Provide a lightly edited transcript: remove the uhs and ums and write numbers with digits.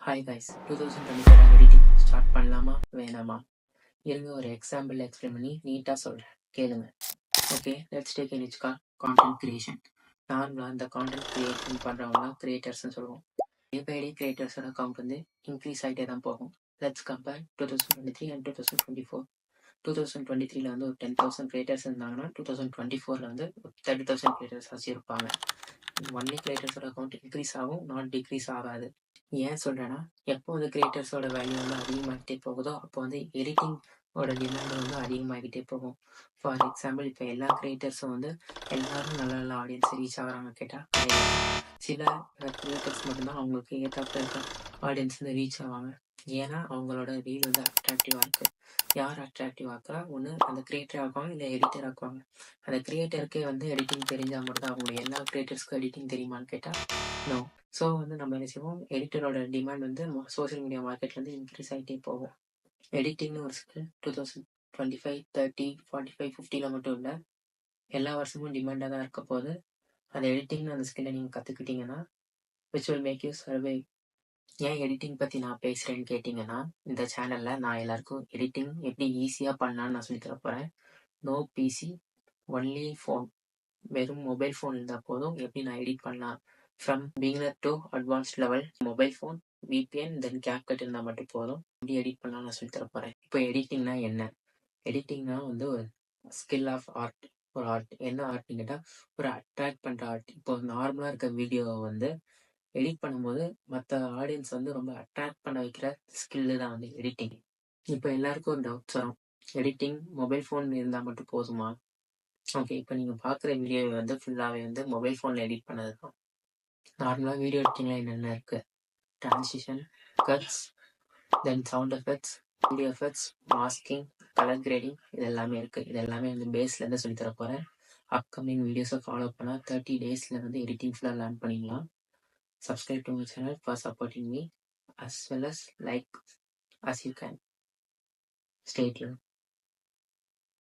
Hi guys 2024 editing start பண்ணலாமா வேணாமா? இருங்க ஒரு எக்ஸாம்பிள் எக்ஸ்பிளைன் பண்ணி நீட்டாக சொல்கிறேன் கேளுங்க. Okay, let's take a niche content creation. நார்மலாக இந்த கான்டென்ட் கிரியேஷன் பண்ணுறவங்க கிரியேட்டர்ஸ்னு சொல்லுவோம். டே பை டே கிரியேட்டர்ஸோட அக்கௌண்ட் வந்து இன்க்ரீஸ் ஆகிட்டே தான் போகும். Let's compare 2023 and 2024. 2023 வந்து ஒரு 10,000 கிரியேட்டர்ஸ் இருந்தாங்கன்னா 2024 வந்து 30,000 கிரியேட்டர்ஸ் ஆச்சு இருப்பாங்க. ஒன்லி கிரியேட்டர்ஸோட அக்கௌண்ட் இன்க்ரீஸ் ஆகும், நாட் டிக்ரீஸ் ஆகாது. ஏன் சொல்கிறேன்னா, எப்போ வந்து கிரியேட்டர்ஸோட வேல்யூ வந்து அதிகமாகிட்டே போகுதோ அப்போ வந்து எடிட்டிங்கோட டிமாண்ட் வந்து அதிகமாகிட்டே போகும். ஃபார் எக்ஸாம்பிள், இப்போ எல்லா கிரியேட்டர்ஸும் வந்து எல்லாரும் நல்ல நல்ல ஆடியன்ஸ் ரீச் ஆகிறாங்க கேட்டால் சில கிரியேட்டர்ஸ் மட்டும்தான் அவங்களுக்கு ஏற்றாப்புல இருக்க ஆடியன்ஸ் வந்து ரீச் ஆவாங்க. ஏன்னா அவங்களோட ரீல் வந்து அட்ராக்டிவாக இருக்குது. யார் அட்ராக்டிவ் ஆக்குறா? ஒன்று அந்த கிரியேட்டர் ஆக்குவாங்க, இல்லை எடிட்டர் ஆக்குவாங்க. அந்த கிரியேட்டருக்கே வந்து எடிட்டிங் தெரிஞ்சால் மட்டும் தான் அவங்களுடைய எல்லா கிரியேட்டர்ஸ்க்கும் எடிட்டிங் தெரியுமான்னு கேட்டால் நோ. ஸோ வந்து நம்ம என்ன செய்வோம், எடிட்டரோட டிமாண்ட் வந்து சோஷியல் மீடியா மார்க்கெட்ல வந்து இன்க்ரீஸ் ஆகிட்டே போகும். எடிட்டிங்னு ஒரு ஸ்கில் 2025, 30, 45, 50 மட்டும் இல்லை, எல்லா வருஷமும் டிமாண்டாக தான் இருக்க போகுது. அந்த எடிட்டிங்னு அந்த ஸ்கில்லை நீங்கள் கற்றுக்கிட்டீங்கன்னா விச் வில் மேக் யூ சர்வை. ஏன் எடிட்டிங் பற்றி நான் பேசுகிறேன்னு கேட்டிங்கன்னா, இந்த சேனலில் நான் எல்லாருக்கும் எடிட்டிங் எப்படி ஈஸியாக பண்ணலான்னு நான் சொல்லி தர போகிறேன். No PC, only phone. வெறும் மொபைல் ஃபோன் இருந்தால் போதும் எப்படி நான் எடிட் பண்ணலாம். From beginner to advanced level, mobile phone, VPN, then CapCut இருந்தால் மட்டும் போதும் எப்படி எடிட் பண்ணலாம் நான் சொல்லி தர போகிறேன். இப்போ எடிட்டிங்னா என்ன? எடிட்டிங்னா வந்து ஒரு ஸ்கில் ஆஃப் ஆர்ட். ஒரு ஆர்ட். என்ன ஆர்ட்னு கேட்டால் ஒரு அட்ராக்ட் பண்ணுற ஆர்ட். இப்போ நார்மலாக இருக்க வீடியோவை வந்து எடிட் பண்ணும்போது மற்ற ஆடியன்ஸ் வந்து ரொம்ப அட்ராக்ட் பண்ண வைக்கிற ஸ்கில்லு தான் வந்து எடிட்டிங். இப்போ எல்லாருக்கும் ஒரு டவுட்ஸ் வரும், எடிட்டிங் மொபைல் ஃபோன் இருந்தால் மட்டும் போதுமா? ஓகே, இப்போ நீங்கள் பார்க்குற வீடியோ வந்து ஃபுல்லாகவே வந்து மொபைல் ஃபோனில் எடிட் பண்ணது தான். நார்மலாக வீடியோ எடிட்டிங்கில் என்னென்ன இருக்குது? Transition, cuts, then sound effects, video effects, masking, colour grading, இது எல்லாமே இருக்குது. இது எல்லாமே வந்து பேஸ்லேருந்து சொல்லி தர போகிறேன். அப்கமிங் வீடியோஸை ஃபாலோ பண்ணால் 30 days வந்து எடிட்டிங் ஃபுல்லாக லேர்ன் பண்ணிடலாம். Subscribe to my channel for supporting me as well as like as you can. Stay tuned.